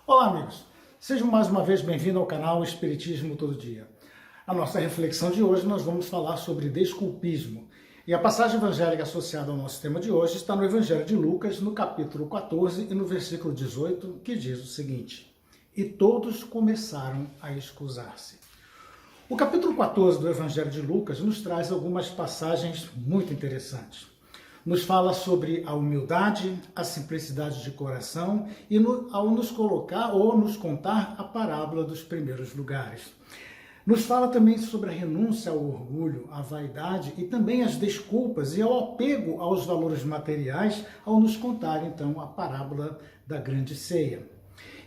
Olá, amigos! Sejam mais uma vez bem-vindos ao canal Espiritismo Todo Dia. A nossa reflexão de hoje nós vamos falar sobre desculpismo. E a passagem evangélica associada ao nosso tema de hoje está no Evangelho de Lucas, no capítulo 14 e no versículo 18, que diz o seguinte: E todos começaram a excusar-se. O capítulo 14 do Evangelho de Lucas nos traz algumas passagens muito interessantes. Nos fala sobre a humildade, a simplicidade de coração e ao nos colocar ou nos contar a parábola dos primeiros lugares. Nos fala também sobre a renúncia ao orgulho, à vaidade e também as desculpas e ao apego aos valores materiais ao nos contar então a parábola da grande ceia.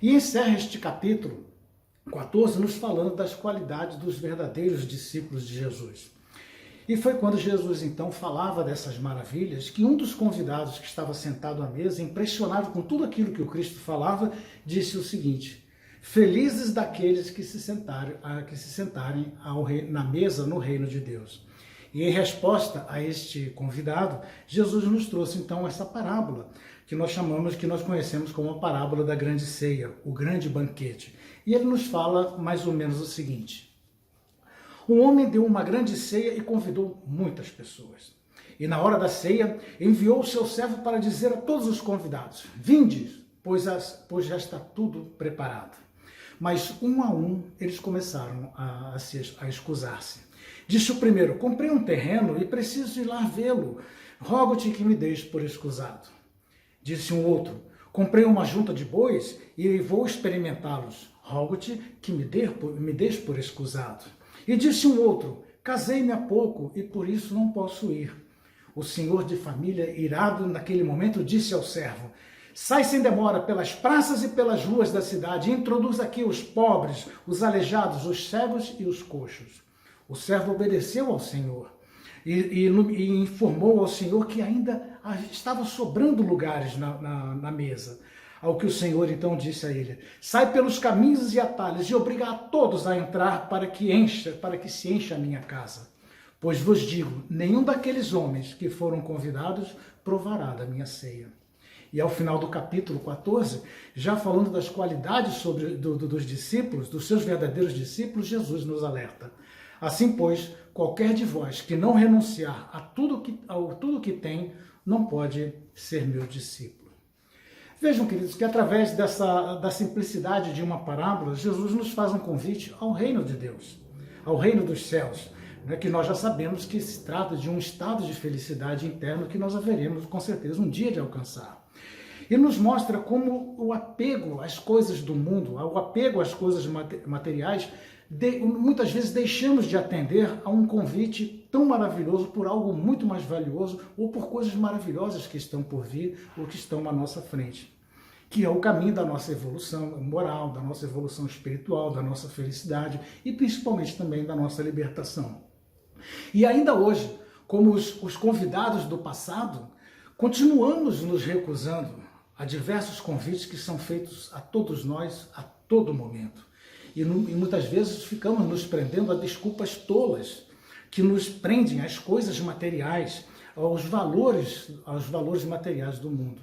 E encerra este capítulo 14 nos falando das qualidades dos verdadeiros discípulos de Jesus. E foi quando Jesus, então, falava dessas maravilhas, que um dos convidados que estava sentado à mesa, impressionado com tudo aquilo que o Cristo falava, disse o seguinte: felizes daqueles que se sentarem na mesa no reino de Deus. E em resposta a este convidado, Jesus nos trouxe, então, essa parábola, que nós conhecemos como a parábola da grande ceia, o grande banquete. E ele nos fala mais ou menos o seguinte: um homem deu uma grande ceia e convidou muitas pessoas. E na hora da ceia, enviou o seu servo para dizer a todos os convidados: vinde, pois já está tudo preparado. Mas um a um, eles começaram a excusar-se. Disse o primeiro: comprei um terreno e preciso ir lá vê-lo. Rogo-te que me deixes por escusado. Disse um outro: comprei uma junta de bois e vou experimentá-los. Rogo-te que me deixes por escusado. E disse um outro: casei-me há pouco e por isso não posso ir. O senhor de família, irado naquele momento, disse ao servo: sai sem demora pelas praças e pelas ruas da cidade e introduz aqui os pobres, os aleijados, os cegos e os coxos. O servo obedeceu ao senhor e informou ao senhor que ainda estava sobrando lugares na mesa. Ao que o Senhor então disse a ele: sai pelos caminhos e atalhos e obriga a todos a entrar para que se encha a minha casa. Pois vos digo, nenhum daqueles homens que foram convidados provará da minha ceia. E ao final do capítulo 14, já falando das qualidades dos discípulos, dos seus verdadeiros discípulos, Jesus nos alerta: assim, pois, qualquer de vós que não renunciar a tudo que tem, não pode ser meu discípulo. Vejam, queridos, que através da simplicidade de uma parábola, Jesus nos faz um convite ao reino de Deus, ao reino dos céus, né, que nós já sabemos que se trata de um estado de felicidade interno que nós haveremos, com certeza, um dia de alcançar. E nos mostra como o apego às coisas do mundo, o apego às coisas materiais, muitas vezes deixamos de atender a um convite tão maravilhoso por algo muito mais valioso ou por coisas maravilhosas que estão por vir ou que estão à nossa frente, que é o caminho da nossa evolução moral, da nossa evolução espiritual, da nossa felicidade e principalmente também da nossa libertação. E ainda hoje, como os convidados do passado, continuamos nos recusando a diversos convites que são feitos a todos nós a todo momento. E muitas vezes ficamos nos prendendo a desculpas tolas, que nos prendem às coisas materiais, aos valores materiais do mundo.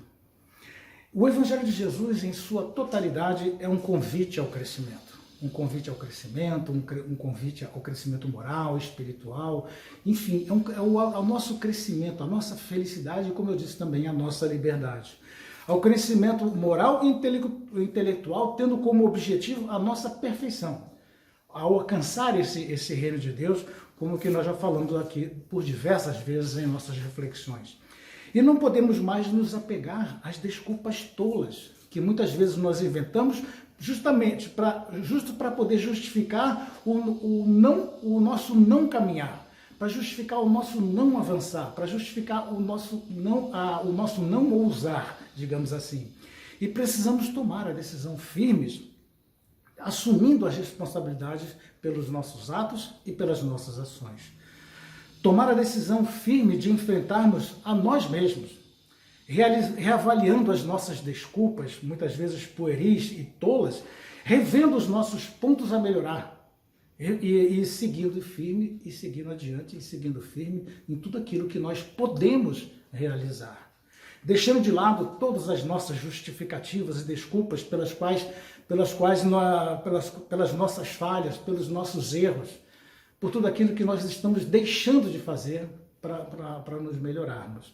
O Evangelho de Jesus, em sua totalidade, é um convite ao crescimento. Um convite ao crescimento, um convite ao crescimento moral, espiritual, enfim, ao nosso crescimento, à nossa felicidade e, como eu disse também, à nossa liberdade. Ao crescimento moral e intelectual, tendo como objetivo a nossa perfeição, ao alcançar esse reino de Deus, como que nós já falamos aqui por diversas vezes em nossas reflexões. E não podemos mais nos apegar às desculpas tolas, que muitas vezes nós inventamos justamente para poder justificar o nosso não caminhar, para justificar o nosso não avançar, para justificar o nosso não ousar, digamos assim. E precisamos tomar a decisão firme, assumindo as responsabilidades pelos nossos atos e pelas nossas ações. Tomar a decisão firme de enfrentarmos a nós mesmos, reavaliando as nossas desculpas, muitas vezes pueris e tolas, revendo os nossos pontos a melhorar, e seguindo firme, e seguindo adiante, e seguindo firme em tudo aquilo que nós podemos realizar. Deixando de lado todas as nossas justificativas e desculpas pelas quais pelas nossas falhas, pelos nossos erros, por tudo aquilo que nós estamos deixando de fazer para nos melhorarmos.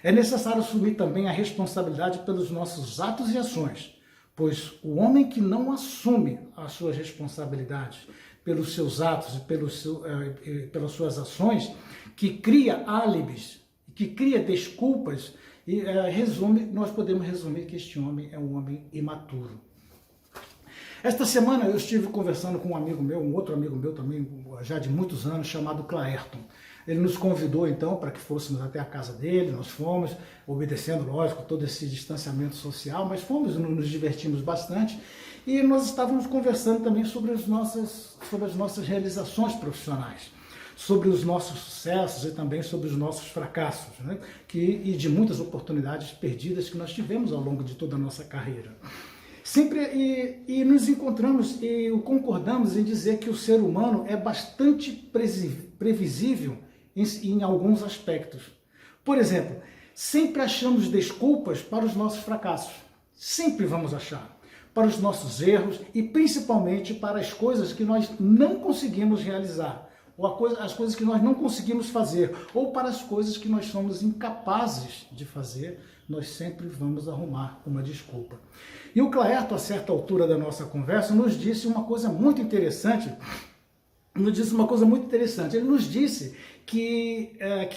É necessário assumir também a responsabilidade pelos nossos atos e ações, pois o homem que não assume as suas responsabilidades pelos seus atos e pelas suas ações, que cria álibis, que cria desculpas, nós podemos resumir que este homem é um homem imaturo. Esta semana eu estive conversando com um amigo meu, um outro amigo meu também, já de muitos anos, chamado Claerton. Ele nos convidou então para que fôssemos até a casa dele, nós fomos, obedecendo, lógico, todo esse distanciamento social, mas fomos, nos divertimos bastante e nós estávamos conversando também sobre as nossas realizações profissionais, sobre os nossos sucessos e também sobre os nossos fracassos, né? E de muitas oportunidades perdidas que nós tivemos ao longo de toda a nossa carreira. Sempre nos encontramos e concordamos em dizer que o ser humano é bastante previsível em alguns aspectos. Por exemplo, sempre achamos desculpas para os nossos fracassos. Sempre vamos achar. Para os nossos erros e principalmente para as coisas que nós não conseguimos realizar, ou as coisas que nós não conseguimos fazer, ou para as coisas que nós somos incapazes de fazer, nós sempre vamos arrumar uma desculpa. E o Claerton, a certa altura da nossa conversa, nos disse uma coisa muito interessante. Ele nos disse que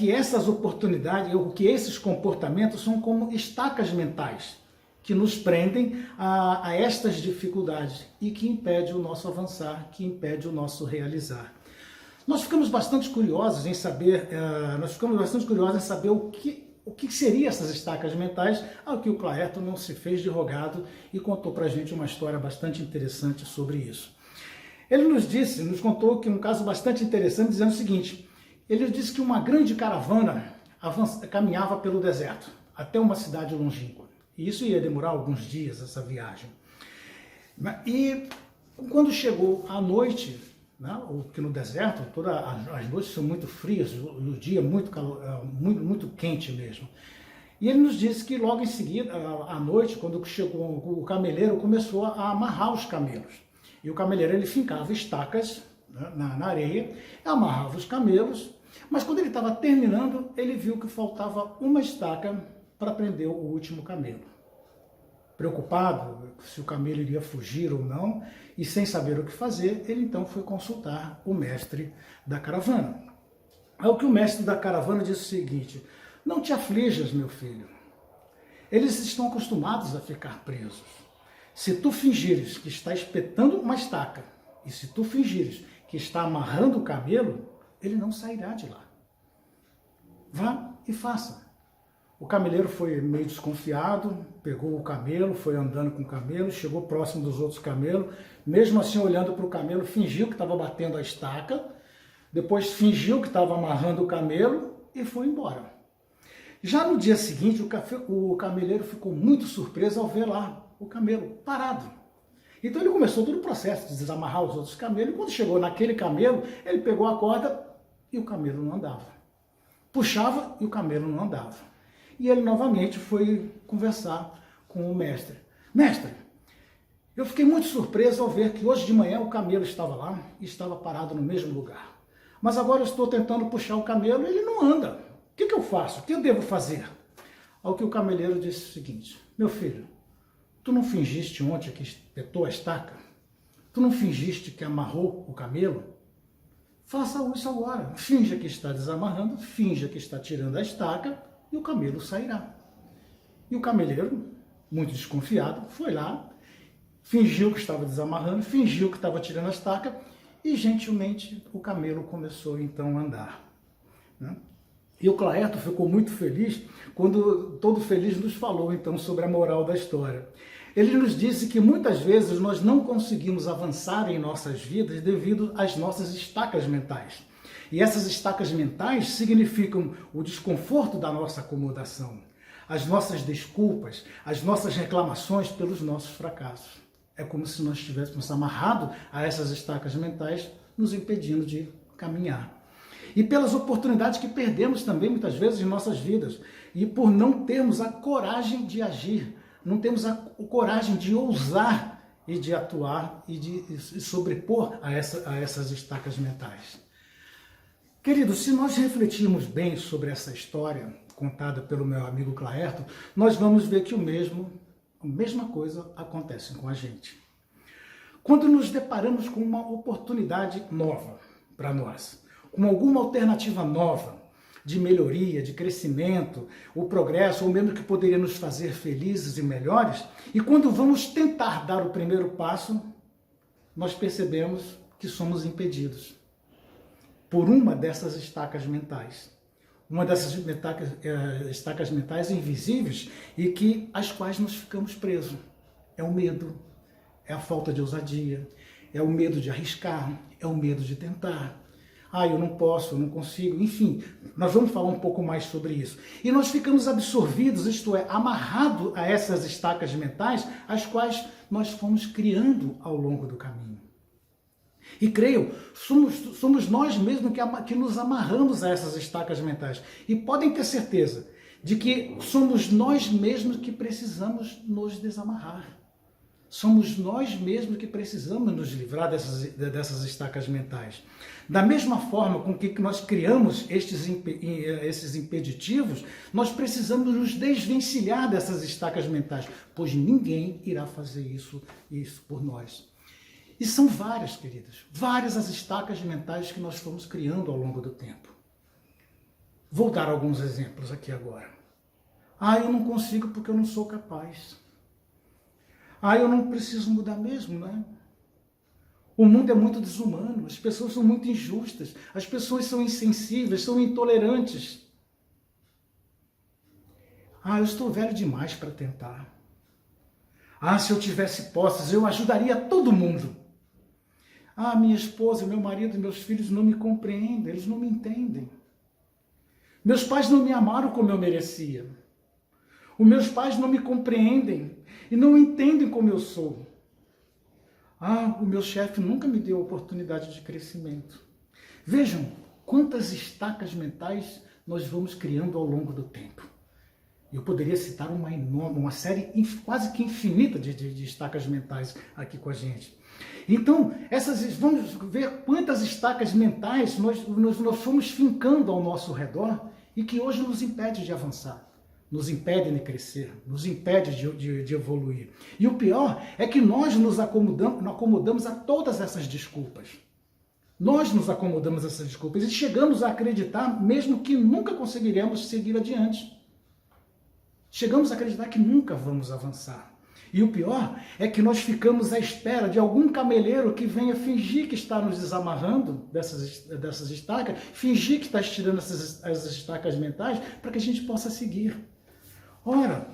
essas oportunidades, ou que esses comportamentos são como estacas mentais, que nos prendem a estas dificuldades e que impede o nosso avançar, que impede o nosso realizar. Nós ficamos bastante curiosos em saber, o que seriam essas estacas mentais, ao que o Claerton não se fez de rogado e contou para a gente uma história bastante interessante sobre isso. Ele nos contou que um caso bastante interessante, dizendo o seguinte: ele disse que uma grande caravana caminhava pelo deserto, até uma cidade longínqua. E isso ia demorar alguns dias, essa viagem. E quando chegou à noite, né, porque no deserto as noites são muito frias, o dia muito quente mesmo. E ele nos disse que logo em seguida, à noite, quando chegou, o cameleiro começou a amarrar os camelos. E o cameleiro, ele fincava estacas, né, na areia, amarrava os camelos, mas quando ele estava terminando, ele viu que faltava uma estaca para prender o último camelo. Preocupado se o camelo iria fugir ou não, e sem saber o que fazer, ele então foi consultar o mestre da caravana. Ao que o mestre da caravana disse o seguinte: não te aflijas, meu filho. Eles estão acostumados a ficar presos. Se tu fingires que está espetando uma estaca, e se tu fingires que está amarrando o camelo, ele não sairá de lá. Vá e faça. O cameleiro foi meio desconfiado, pegou o camelo, foi andando com o camelo, chegou próximo dos outros camelos, mesmo assim olhando para o camelo, fingiu que estava batendo a estaca, depois fingiu que estava amarrando o camelo e foi embora. Já no dia seguinte, o cameleiro ficou muito surpreso ao ver lá o camelo parado. Então ele começou todo o processo de desamarrar os outros camelos, e quando chegou naquele camelo, ele pegou a corda e o camelo não andava. Puxava e o camelo não andava. E ele novamente foi conversar com o mestre. Mestre, eu fiquei muito surpreso ao ver que hoje de manhã o camelo estava lá e estava parado no mesmo lugar. Mas agora eu estou tentando puxar o camelo e ele não anda. O que eu faço? O que eu devo fazer? Ao que o cameleiro disse o seguinte: meu filho, tu não fingiste ontem que espetou a estaca? Tu não fingiste que amarrou o camelo? Faça isso agora. Finja que está desamarrando, finja que está tirando a estaca e o camelo sairá. E o cameleiro, muito desconfiado, foi lá, fingiu que estava desamarrando, fingiu que estava tirando a estaca e gentilmente o camelo começou então a andar, né? E o Claerton ficou muito feliz quando, todo feliz, nos falou então sobre a moral da história. Ele nos disse que muitas vezes nós não conseguimos avançar em nossas vidas devido às nossas estacas mentais. E essas estacas mentais significam o desconforto da nossa acomodação, as nossas desculpas, as nossas reclamações pelos nossos fracassos. É como se nós estivéssemos amarrados a essas estacas mentais, nos impedindo de caminhar. E pelas oportunidades que perdemos também muitas vezes em nossas vidas, e por não termos a coragem de agir, não temos a coragem de ousar e de atuar e de se sobrepor a essas estacas mentais. Queridos, se nós refletirmos bem sobre essa história contada pelo meu amigo Claerton, nós vamos ver que a mesma coisa acontece com a gente. Quando nos deparamos com uma oportunidade nova para nós, com alguma alternativa nova de melhoria, de crescimento, o progresso, ou mesmo que poderia nos fazer felizes e melhores, e quando vamos tentar dar o primeiro passo, nós percebemos que somos impedidos por uma dessas estacas mentais. Uma dessas estacas mentais invisíveis e que as quais nós ficamos presos. É o medo, é a falta de ousadia, é o medo de arriscar, é o medo de tentar. Eu não posso, eu não consigo, enfim, nós vamos falar um pouco mais sobre isso. E nós ficamos absorvidos, isto é, amarrados a essas estacas mentais, as quais nós fomos criando ao longo do caminho. E creio, somos nós mesmos que nos amarramos a essas estacas mentais. E podem ter certeza de que somos nós mesmos que precisamos nos desamarrar. Somos nós mesmos que precisamos nos livrar dessas estacas mentais. Da mesma forma com que nós criamos esses impeditivos, nós precisamos nos desvencilhar dessas estacas mentais, pois ninguém irá fazer isso por nós. E são várias, queridas, várias as estacas mentais que nós fomos criando ao longo do tempo. Vou dar alguns exemplos aqui agora. Eu não consigo porque eu não sou capaz. Eu não preciso mudar mesmo, né? O mundo é muito desumano, as pessoas são muito injustas, as pessoas são insensíveis, são intolerantes. Eu estou velho demais para tentar. Se eu tivesse posses, eu ajudaria todo mundo. Minha esposa, meu marido, meus filhos não me compreendem, eles não me entendem. Meus pais não me amaram como eu merecia. Os meus pais não me compreendem e não entendem como eu sou. O meu chefe nunca me deu oportunidade de crescimento. Vejam quantas estacas mentais nós vamos criando ao longo do tempo. Eu poderia citar uma série quase que infinita de estacas mentais aqui com a gente. Então, vamos ver quantas estacas mentais nós fomos fincando ao nosso redor e que hoje nos impede de avançar, nos impede de crescer, nos impede de evoluir. E o pior é que nós nos acomodamos a todas essas desculpas. Nós nos acomodamos a essas desculpas e chegamos a acreditar mesmo que nunca conseguiremos seguir adiante. Chegamos a acreditar que nunca vamos avançar. E o pior é que nós ficamos à espera de algum cameleiro que venha fingir que está nos desamarrando dessas estacas, fingir que está estirando essas estacas mentais para que a gente possa seguir. Ora,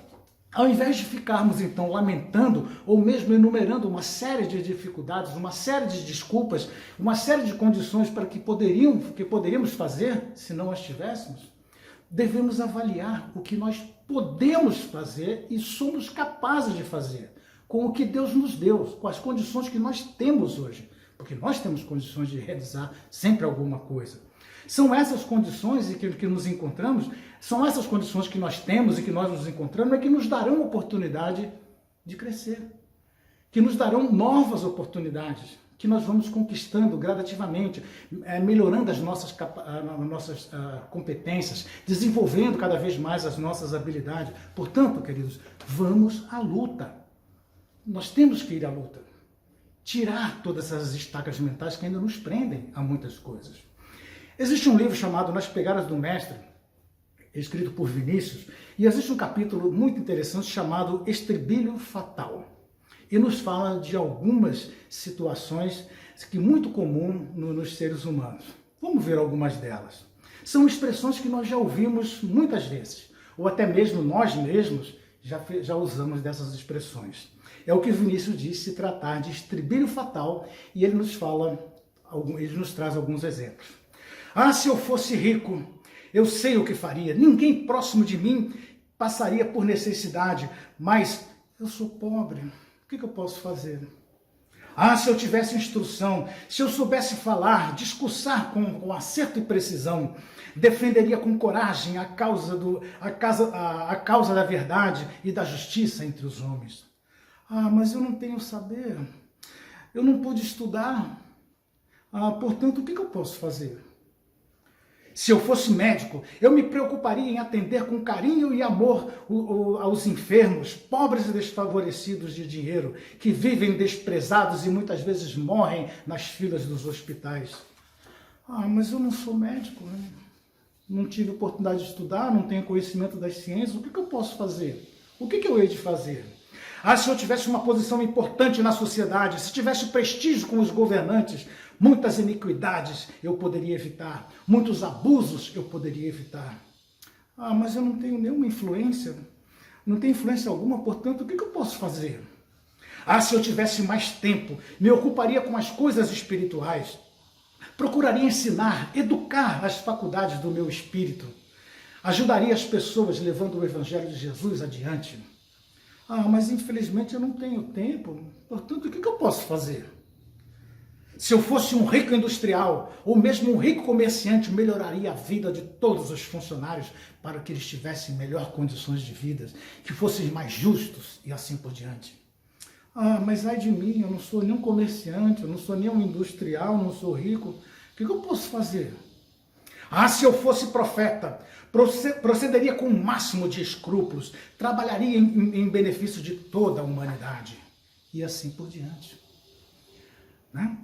ao invés de ficarmos então lamentando ou mesmo enumerando uma série de dificuldades, uma série de desculpas, uma série de condições para que poderíamos fazer se não as tivéssemos, devemos avaliar o que nós podemos fazer e somos capazes de fazer, com o que Deus nos deu, com as condições que nós temos hoje, porque nós temos condições de realizar sempre alguma coisa. São essas condições em que nos encontramos, são essas condições que nós temos e que nós nos encontramos, que nos darão oportunidade de crescer, que nos darão novas oportunidades, que nós vamos conquistando gradativamente, melhorando as nossas competências, desenvolvendo cada vez mais as nossas habilidades. Portanto, queridos, vamos à luta. Nós temos que ir à luta. Tirar todas essas estacas mentais que ainda nos prendem a muitas coisas. Existe um livro chamado Nas Pegadas do Mestre, escrito por Vinícius, e existe um capítulo muito interessante chamado Estribilho Fatal. E nos fala de algumas situações que muito comum nos seres humanos. Vamos ver algumas delas. São expressões que nós já ouvimos muitas vezes, ou até mesmo nós mesmos já usamos dessas expressões. É o que Vinícius diz se tratar de estribilho fatal, e ele nos traz alguns exemplos. Se eu fosse rico, eu sei o que faria. Ninguém próximo de mim passaria por necessidade, mas eu sou pobre. O que eu posso fazer? Se eu tivesse instrução, se eu soubesse falar, discursar com acerto e precisão, defenderia com coragem a causa da verdade e da justiça entre os homens. Mas eu não tenho saber, eu não pude estudar, portanto, o que eu posso fazer? Se eu fosse médico, eu me preocuparia em atender com carinho e amor aos enfermos, pobres e desfavorecidos de dinheiro, que vivem desprezados e muitas vezes morrem nas filas dos hospitais. Mas eu não sou médico, né? Não tive oportunidade de estudar, não tenho conhecimento das ciências, o que eu posso fazer? O que eu hei de fazer? Se eu tivesse uma posição importante na sociedade, se tivesse prestígio com os governantes, muitas iniquidades eu poderia evitar, muitos abusos eu poderia evitar. Mas eu não tenho nenhuma influência, não tenho influência alguma, portanto, o que eu posso fazer? Se eu tivesse mais tempo, me ocuparia com as coisas espirituais, procuraria ensinar, educar as faculdades do meu espírito, ajudaria as pessoas levando o Evangelho de Jesus adiante. Mas infelizmente eu não tenho tempo, portanto, o que eu posso fazer? Se eu fosse um rico industrial, ou mesmo um rico comerciante, melhoraria a vida de todos os funcionários para que eles tivessem melhores condições de vida, que fossem mais justos e assim por diante. Mas ai de mim, eu não sou nenhum comerciante, eu não sou nenhum industrial, não sou rico, o que eu posso fazer? Se eu fosse profeta, procederia com o máximo de escrúpulos, trabalharia em benefício de toda a humanidade, e assim por diante. Né?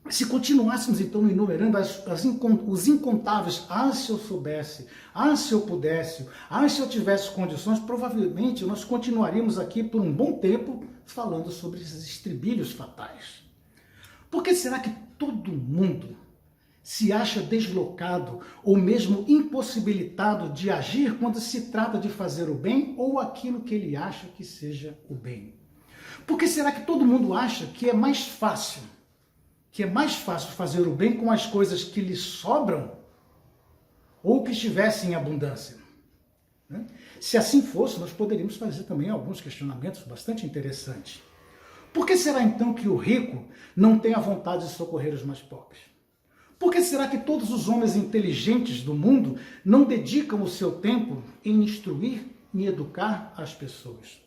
Se continuássemos então enumerando os incontáveis, se eu soubesse, se eu pudesse, se eu tivesse condições, provavelmente nós continuaríamos aqui por um bom tempo falando sobre esses estribilhos fatais. Por que será que todo mundo se acha deslocado ou mesmo impossibilitado de agir quando se trata de fazer o bem ou aquilo que ele acha que seja o bem? Por que será que todo mundo acha que é mais fácil fazer o bem com as coisas que lhe sobram ou que estivessem em abundância? Né? Se assim fosse, nós poderíamos fazer também alguns questionamentos bastante interessantes. Por que será então que o rico não tem a vontade de socorrer os mais pobres? Por que será que todos os homens inteligentes do mundo não dedicam o seu tempo em instruir, em educar as pessoas?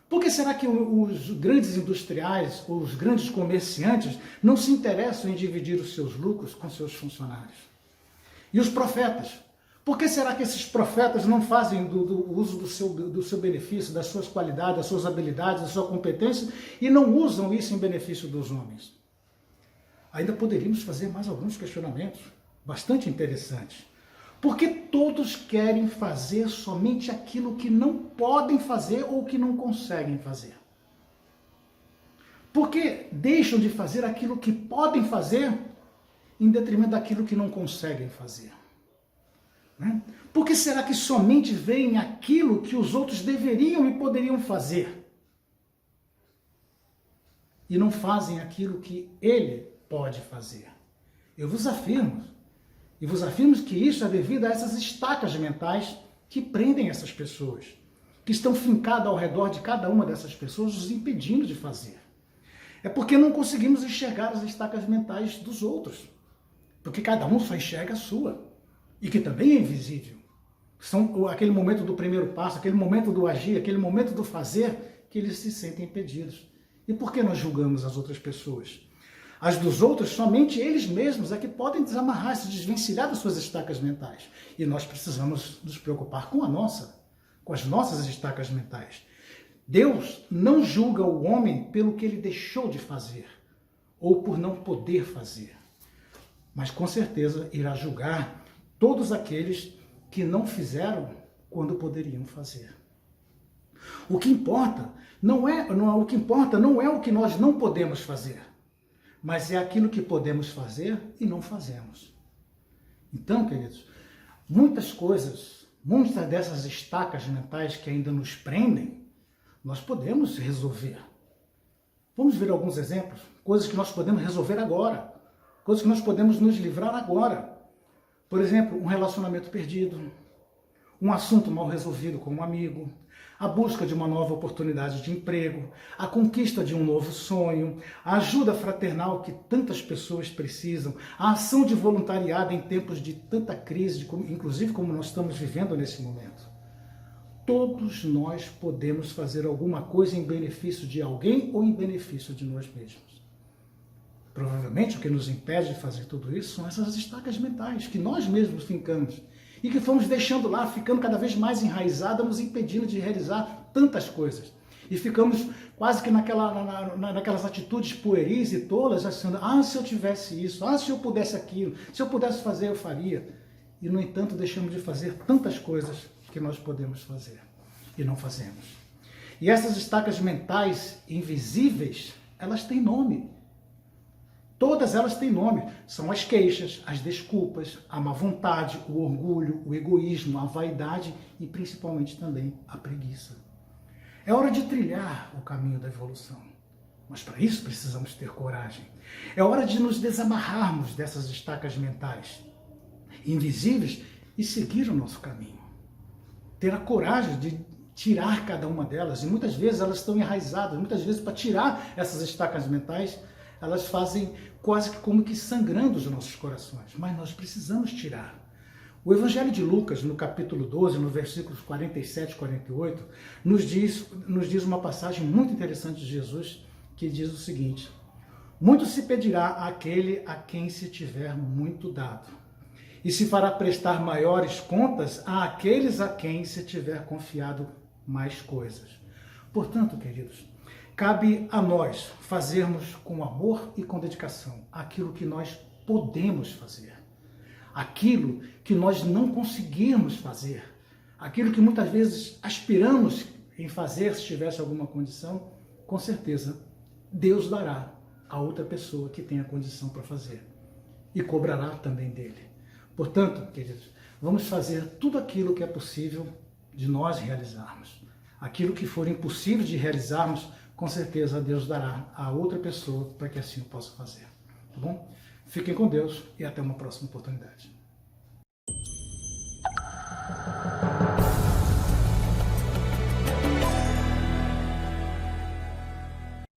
Por que será que os grandes industriais ou os grandes comerciantes não se interessam em dividir os seus lucros com seus funcionários? E os profetas? Por que será que esses profetas não fazem do uso do seu benefício, das suas qualidades, das suas habilidades, da sua competência e não usam isso em benefício dos homens? Ainda poderíamos fazer mais alguns questionamentos bastante interessantes. Por que todos querem fazer somente aquilo que não podem fazer ou que não conseguem fazer? Por que deixam de fazer aquilo que podem fazer em detrimento daquilo que não conseguem fazer? Né? Por que será que somente veem aquilo que os outros deveriam e poderiam fazer e não fazem aquilo que ele pode fazer? Eu vos afirmo que isso é devido a essas estacas mentais que prendem essas pessoas, que estão fincadas ao redor de cada uma dessas pessoas, os impedindo de fazer. É porque não conseguimos enxergar as estacas mentais dos outros, porque cada um só enxerga a sua, e que também é invisível. São aquele momento do primeiro passo, aquele momento do agir, aquele momento do fazer, que eles se sentem impedidos. E por que nós julgamos as outras pessoas? As dos outros, somente eles mesmos é que podem desamarrar, se desvencilhar das suas estacas mentais. E nós precisamos nos preocupar com as nossas estacas mentais. Deus não julga o homem pelo que ele deixou de fazer, ou por não poder fazer. Mas com certeza irá julgar todos aqueles que não fizeram quando poderiam fazer. O que importa não é o que nós não podemos fazer, mas é aquilo que podemos fazer e não fazemos. Então, queridos, muitas dessas estacas mentais que ainda nos prendem, nós podemos resolver. Vamos ver alguns exemplos, coisas que nós podemos resolver agora, coisas que nós podemos nos livrar agora. Por exemplo, um relacionamento perdido, um assunto mal resolvido com um amigo, a busca de uma nova oportunidade de emprego, a conquista de um novo sonho, a ajuda fraternal que tantas pessoas precisam, a ação de voluntariado em tempos de tanta crise, inclusive como nós estamos vivendo nesse momento. todos nós podemos fazer alguma coisa em benefício de alguém ou em benefício de nós mesmos. Provavelmente o que nos impede de fazer tudo isso são essas estacas mentais que nós mesmos fincamos e que fomos deixando lá, ficando cada vez mais enraizadas, nos impedindo de realizar tantas coisas. E ficamos quase que naquelas atitudes pueris e tolas, achando, se eu tivesse isso, se eu pudesse aquilo, se eu pudesse fazer, eu faria. E, no entanto, deixamos de fazer tantas coisas que nós podemos fazer e não fazemos. E essas estacas mentais invisíveis, elas têm nome. Todas elas têm nome. São as queixas, as desculpas, a má vontade, o orgulho, o egoísmo, a vaidade e principalmente também a preguiça. É hora de trilhar o caminho da evolução. Mas para isso precisamos ter coragem. É hora de nos desamarrarmos dessas estacas mentais invisíveis e seguir o nosso caminho. Ter a coragem de tirar cada uma delas. E muitas vezes elas estão enraizadas. Muitas vezes, para tirar essas estacas mentais, elas fazem quase que como que sangrando os nossos corações. Mas nós precisamos tirar. O Evangelho de Lucas, no capítulo 12, no versículos 47 e 48, nos diz uma passagem muito interessante de Jesus, que diz o seguinte: muito se pedirá àquele a quem se tiver muito dado, e se fará prestar maiores contas àqueles a quem se tiver confiado mais coisas. Portanto, queridos, cabe a nós fazermos com amor e com dedicação aquilo que nós podemos fazer. Aquilo que nós não conseguirmos fazer, aquilo que muitas vezes aspiramos em fazer se tivesse alguma condição, com certeza Deus dará a outra pessoa que tem a condição para fazer e cobrará também dele. Portanto, queridos, vamos fazer tudo aquilo que é possível de nós realizarmos. Aquilo que for impossível de realizarmos, com certeza Deus dará a outra pessoa para que assim o possa fazer. Tá bom? Fiquem com Deus e até uma próxima oportunidade.